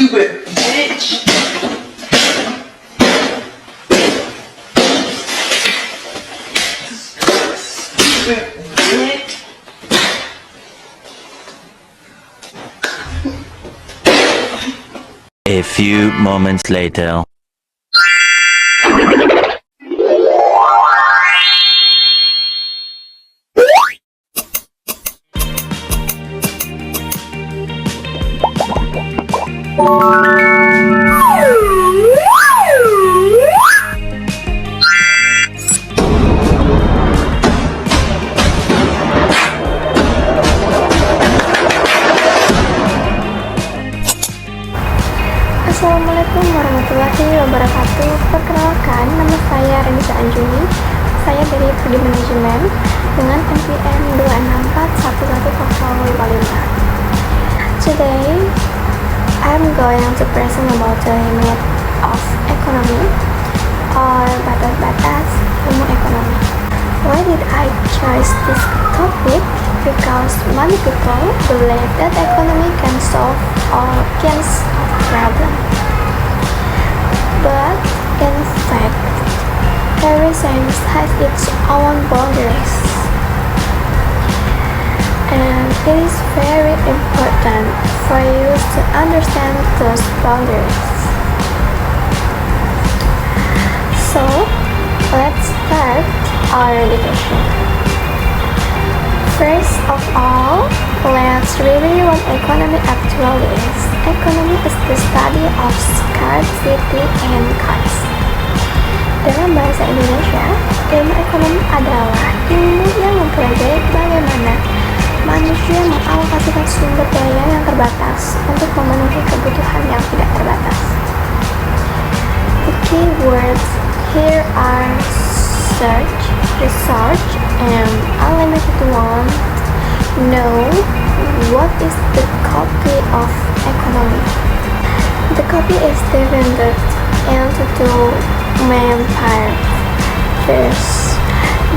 Stupid bitch. Stupid bitch. A few moments later. Assalamualaikum warahmatullahi wabarakatuh. Perkenalkan, nama saya Renisa Anjuni. Saya dari Prodi Manajemen dengan NPM 264110055. Today, I'm going to present about the limit of economy or batas-batas ilmu ekonomi. Why did I choose this topic? Because many people believe that economy can solve all kinds of problems. But in fact, every science has its own boundaries. And it is very important for you to understand those boundaries. So, let's start our education. First of all, let's review what economy actually is. Economy is the study of scarcity and cost. Dalam bahasa Indonesia, ilmu ekonomi adalah ilmu yang mempelajari bagaimana manusia mengalokasikan sumber daya yang terbatas untuk memenuhi kebutuhan yang tidak terbatas. The key words here are search, research, and unlimited want. Know what is the copy of economy. The copy is divided into two main parts. First,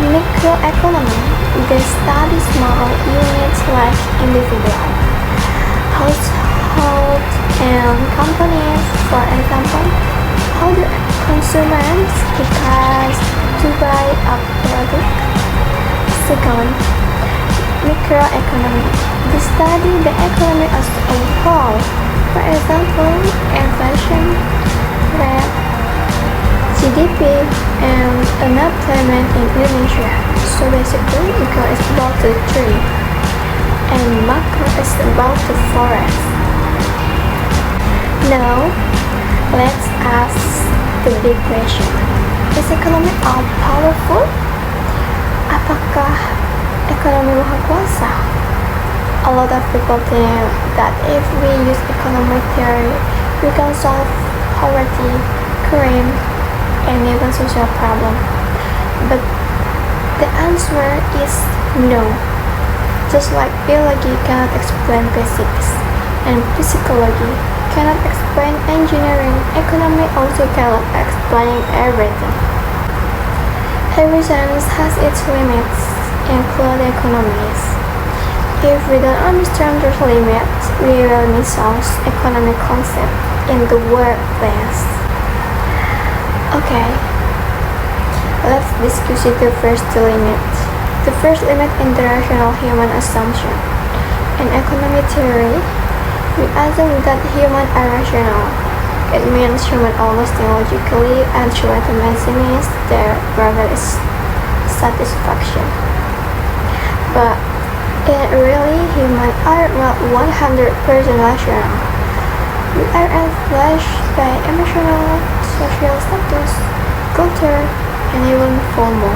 microeconomy. This studies small units like individual, household, and companies. For example, how do consumers decide to buy a product? Second, microeconomy. They study the economy as a whole. For example, inflation rate, GDP, and unemployment in Indonesia. So basically, micro is about the tree, and macro is about the forest. Now, let's ask the big question. Is economy all powerful? Apakah ekonomi maha kuasa? A lot of people think that if we use economic theory, we can solve poverty, crime, and even social problem. But the answer is no. Just like biology cannot explain physics, and psychology cannot explain engineering, economy also cannot explain everything. Every science has its limits, including economies. If we don't understand those limits, we will miss out economic concept in the workplace. Okay, let's discuss the first limit. The first limit is the rational human assumption. In economic theory, we assume that humans are rational. It means humans always think logically and try to maximize their previous satisfaction. But really, humans are not 100% rational. We are influenced by emotional, social status, culture, and even FOMO.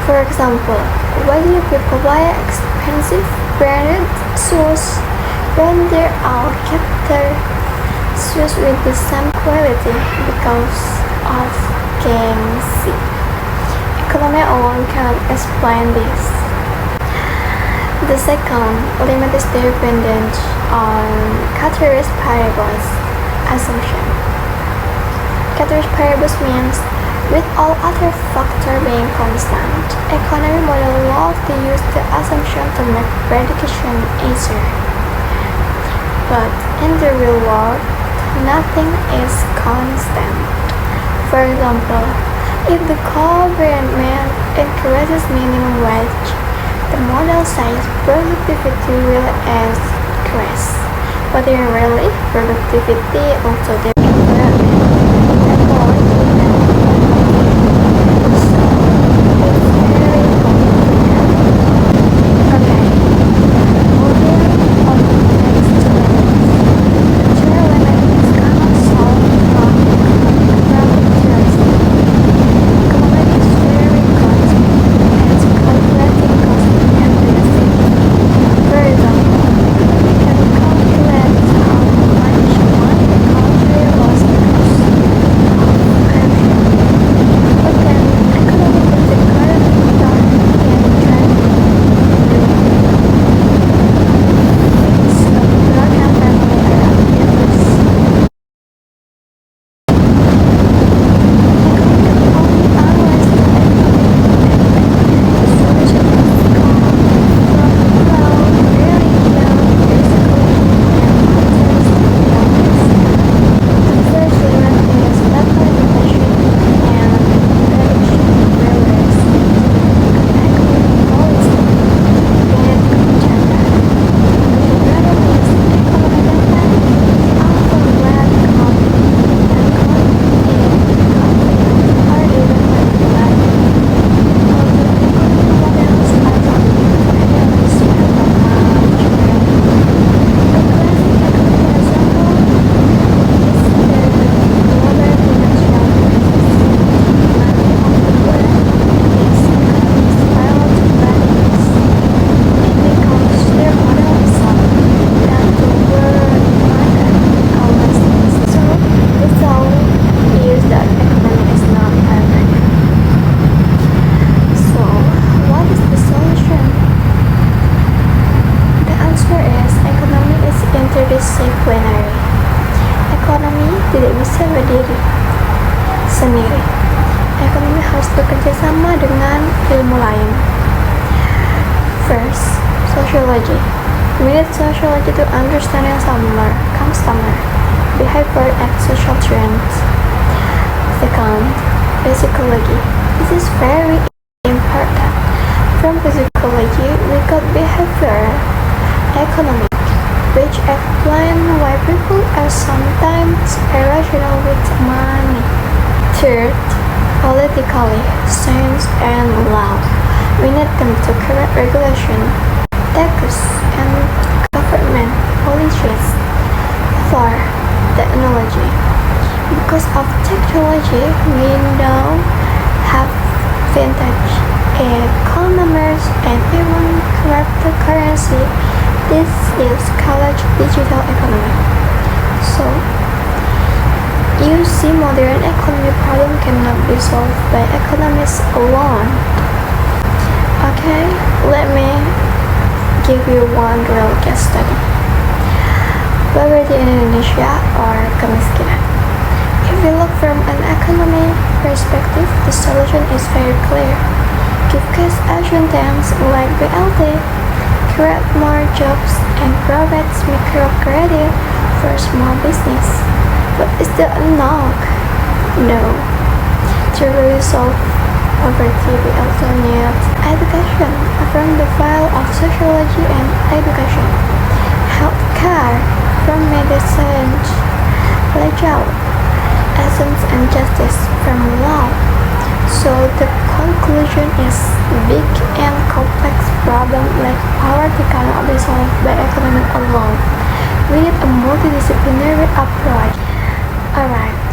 For example, why do people buy expensive branded shoes when they all get their shoes with the same quality? Because of gengsi. Economy alone cannot explain this. The second limit is dependent on ceteris paribus assumption. Ceteris paribus means with all other factors being constant, economy model love to use the assumption to make prediction easier. But in the real world, nothing is constant. For example, if the government increases minimum wage, the model says productivity will increase. But in really, productivity also depends on ecology and interdisciplinary. Ekonomi tidak bisa berdiri sendiri. Ekonomi harus bekerja sama dengan ilmu lain. First, sociology. We need sociology to understand customer behavior and social trends. Second, psychology. This is very important. From psychology, we got behavioral economic, which explain why people are sometimes irrational with money. Third, politically, science and law. We need them to correct regulation, taxes, and government policies. Fourth, technology. Because of technology, we now have vintage e-commerce and even cryptocurrency. This is called digital economy. So, you see, modern economy problem cannot be solved by economists alone. Okay, let me give you one real case study. Poverty in Indonesia or kemiskinan. If we look from an economy perspective, the solution is very clear. Give cash action terms like BLT, create more jobs, and provide microcredit for small business. But is that enough? No. To really solve poverty, we also need education from the field of sociology and education, healthcare from medicine, legal, essence and justice from law. So the conclusion is big and complex problem like poverty cannot be solved by economy alone. We need a multidisciplinary approach. Alright,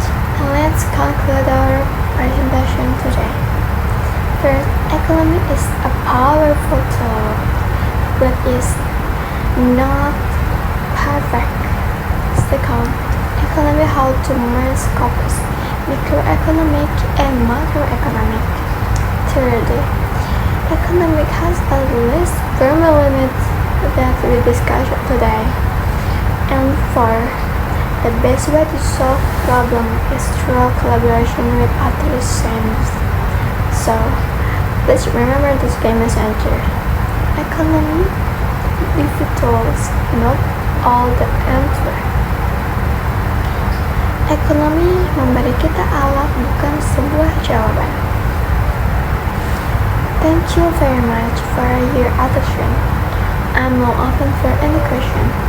let's conclude our presentation today. First, economy is a powerful tool, but is not perfect. Second, economy how to merge scopes, microeconomic and macroeconomic. Third, economic has a list firm limits that we discussed today. And fourth, the best way to solve problem is through collaboration with other science. So, please remember this key message. Economy is the tools, not all the answer. Ekonomi memberi kita alat, bukan sebuah jawaban. Thank you very much for your attention. I'm now open for any question.